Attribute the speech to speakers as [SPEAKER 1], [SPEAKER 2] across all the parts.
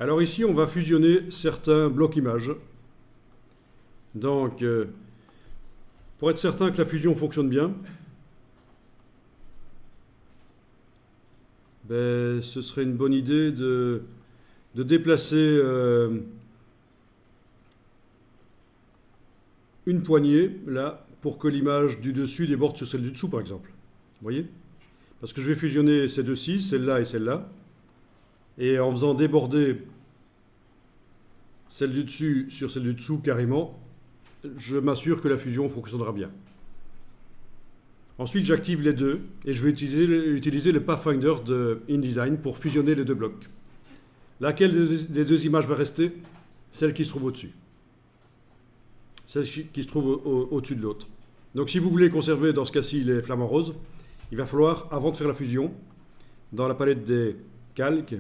[SPEAKER 1] Alors ici, on va fusionner certains blocs images. Donc, pour être certain que la fusion fonctionne bien, ben, ce serait une bonne idée de déplacer une poignée, là, pour que l'image du dessus déborde sur celle du dessous, par exemple. Vous voyez? Parce que je vais fusionner ces deux-ci, celle-là et celle-là. Et en faisant déborder celle du dessus sur celle du dessous carrément, je m'assure que la fusion fonctionnera bien. Ensuite, j'active les deux et je vais utiliser le Pathfinder de InDesign pour fusionner les deux blocs. Laquelle des deux images va rester? Celle qui se trouve au-dessus. Celle qui se trouve au-dessus de l'autre. Donc si vous voulez conserver dans ce cas-ci les flamants roses, il va falloir, avant de faire la fusion, dans la palette des calques,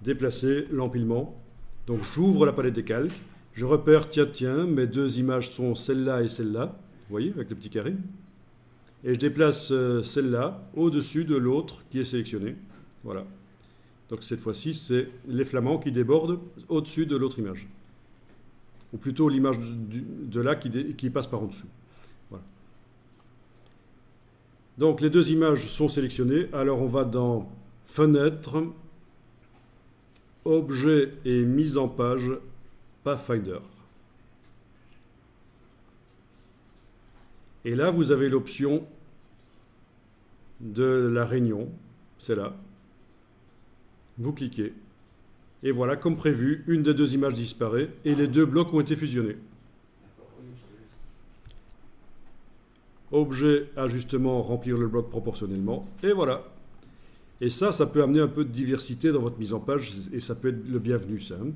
[SPEAKER 1] déplacer l'empilement. Donc j'ouvre la palette des calques, je repère, tiens, mes deux images sont celle-là et celle-là, vous voyez, avec le petit carré. Et je déplace celle-là au-dessus de l'autre qui est sélectionnée. Voilà. Donc cette fois-ci, c'est les flamants qui débordent au-dessus de l'autre image. Ou plutôt l'image de là qui passe par en dessous. Voilà. Donc les deux images sont sélectionnées. Alors on va dans Fenêtre, Objet et mise en page, Pathfinder. Et là, vous avez l'option de la réunion, c'est là. Vous cliquez. Et voilà, comme prévu, une des deux images disparaît et les deux blocs ont été fusionnés. Objet, ajustement, remplir le bloc proportionnellement. Et voilà. Et ça peut amener un peu de diversité dans votre mise en page et ça peut être le bienvenu, ça. Hein,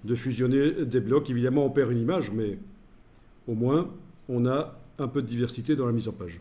[SPEAKER 1] de fusionner des blocs. Évidemment, on perd une image, mais au moins, on a un peu de diversité dans la mise en page.